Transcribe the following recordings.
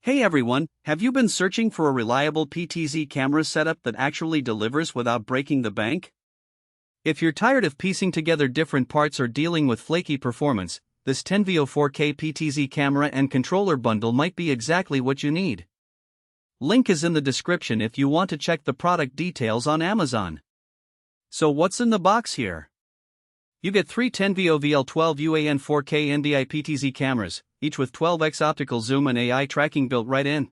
Hey everyone, have you been searching for a reliable PTZ camera setup that actually delivers without breaking the bank? If you're tired of piecing together different parts or dealing with flaky performance, this Tenveo 4K PTZ camera and controller bundle might be exactly what you need. Link is in the description if you want to check the product details on Amazon. So what's in the box here? You get 3 Tenveo VL12UAN 4K NDI PTZ cameras, each with 12x optical zoom and AI tracking built right in.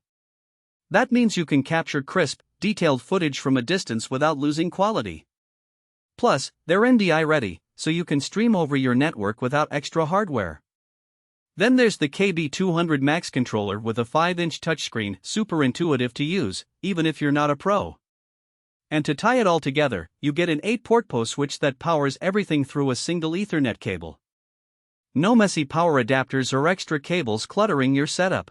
That means you can capture crisp, detailed footage from a distance without losing quality. Plus, they're NDI ready, so you can stream over your network without extra hardware. Then there's the KB200 Max controller with a 5-inch touchscreen, super intuitive to use, even if you're not a pro. And to tie it all together, you get an 8-port PO switch that powers everything through a single Ethernet cable. No messy power adapters or extra cables cluttering your setup.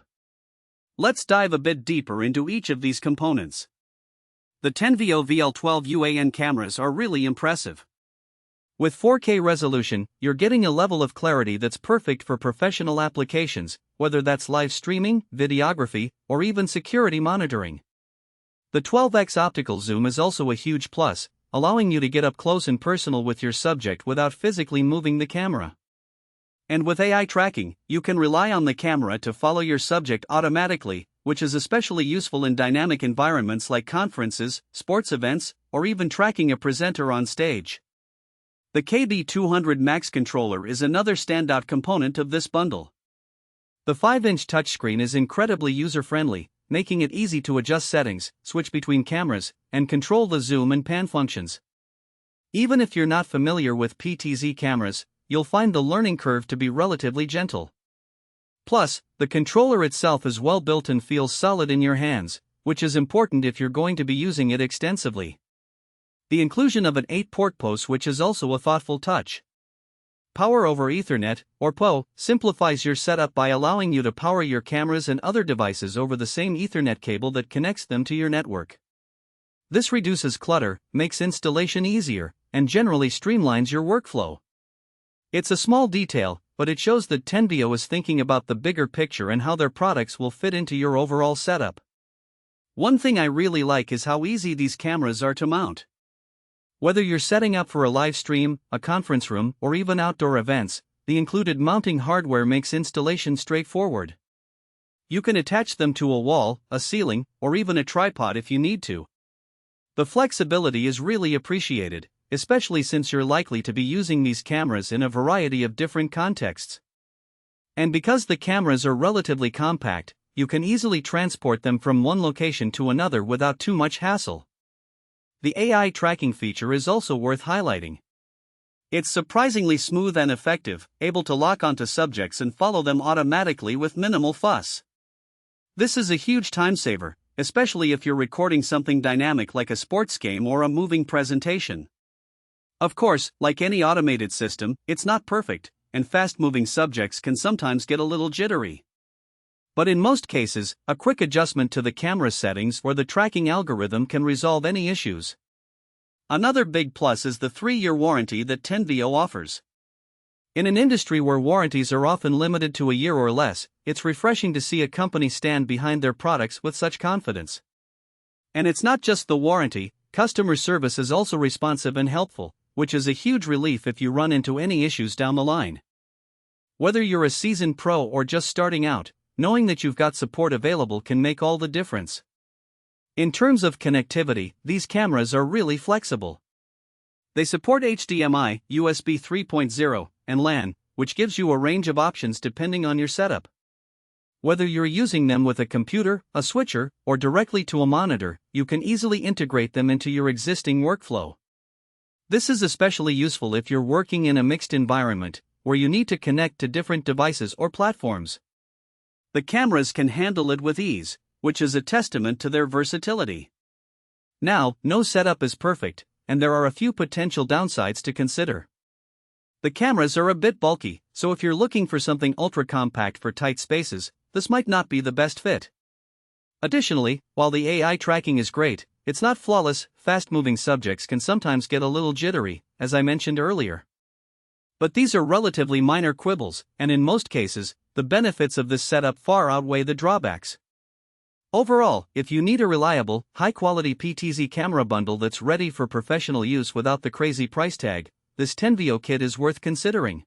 Let's dive a bit deeper into each of these components. The Tenveo VL12UAN cameras are really impressive. With 4K resolution, you're getting a level of clarity that's perfect for professional applications, whether that's live streaming, videography, or even security monitoring. The 12x optical zoom is also a huge plus, allowing you to get up close and personal with your subject without physically moving the camera. And with AI tracking, you can rely on the camera to follow your subject automatically, which is especially useful in dynamic environments like conferences, sports events, or even tracking a presenter on stage. The KB200 Max controller is another standout component of this bundle. The 5-inch touchscreen is incredibly user-friendly, making it easy to adjust settings, switch between cameras, and control the zoom and pan functions. Even if you're not familiar with PTZ cameras, you'll find the learning curve to be relatively gentle. Plus, the controller itself is well built and feels solid in your hands, which is important if you're going to be using it extensively. The inclusion of an 8-port PO switch is also a thoughtful touch. Power over Ethernet, or PO, simplifies your setup by allowing you to power your cameras and other devices over the same Ethernet cable that connects them to your network. This reduces clutter, makes installation easier, and generally streamlines your workflow. It's a small detail, but it shows that Tenveo is thinking about the bigger picture and how their products will fit into your overall setup. One thing I really like is how easy these cameras are to mount. Whether you're setting up for a live stream, a conference room, or even outdoor events, the included mounting hardware makes installation straightforward. You can attach them to a wall, a ceiling, or even a tripod if you need to. The flexibility is really appreciated, especially since you're likely to be using these cameras in a variety of different contexts. And because the cameras are relatively compact, you can easily transport them from one location to another without too much hassle. The AI tracking feature is also worth highlighting. It's surprisingly smooth and effective, able to lock onto subjects and follow them automatically with minimal fuss. This is a huge time saver, especially if you're recording something dynamic like a sports game or a moving presentation. Of course, like any automated system, it's not perfect, and fast-moving subjects can sometimes get a little jittery. But in most cases, a quick adjustment to the camera settings or the tracking algorithm can resolve any issues. Another big plus is the 3-year warranty that Tenveo offers. In an industry where warranties are often limited to a year or less, it's refreshing to see a company stand behind their products with such confidence. And it's not just the warranty, customer service is also responsive and helpful, which is a huge relief if you run into any issues down the line. Whether you're a seasoned pro or just starting out, knowing that you've got support available can make all the difference. In terms of connectivity, these cameras are really flexible. They support HDMI, USB 3.0, and LAN, which gives you a range of options depending on your setup. Whether you're using them with a computer, a switcher, or directly to a monitor, you can easily integrate them into your existing workflow. This is especially useful if you're working in a mixed environment, where you need to connect to different devices or platforms. The cameras can handle it with ease, which is a testament to their versatility. Now, no setup is perfect, and there are a few potential downsides to consider. The cameras are a bit bulky, so if you're looking for something ultra-compact for tight spaces, this might not be the best fit. Additionally, while the AI tracking is great, it's not flawless. Fast-moving subjects can sometimes get a little jittery, as I mentioned earlier. But these are relatively minor quibbles, and in most cases, the benefits of this setup far outweigh the drawbacks. Overall, if you need a reliable, high-quality PTZ camera bundle that's ready for professional use without the crazy price tag, this Tenveo kit is worth considering.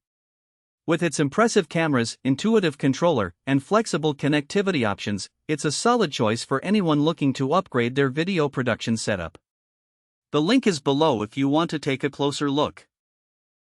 With its impressive cameras, intuitive controller, and flexible connectivity options, it's a solid choice for anyone looking to upgrade their video production setup. The link is below if you want to take a closer look.